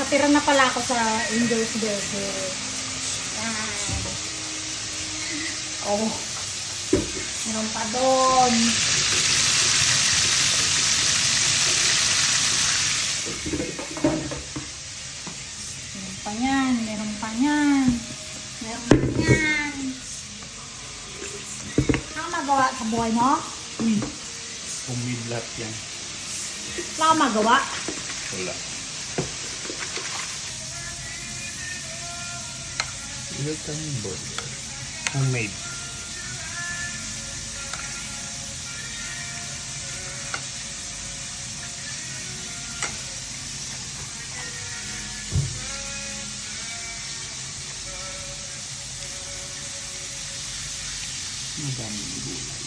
Nakatira na pala ako sa Angel's Burger. Yan. Oh. Meron pa doon. Meron pa yan. Meron pa yan. Meron pa yan. Ano magawa sa buhay mo? Homemade lahat yan. Wala kang magawa? Wala. Welcome burger. Homemade. Madaming gulay.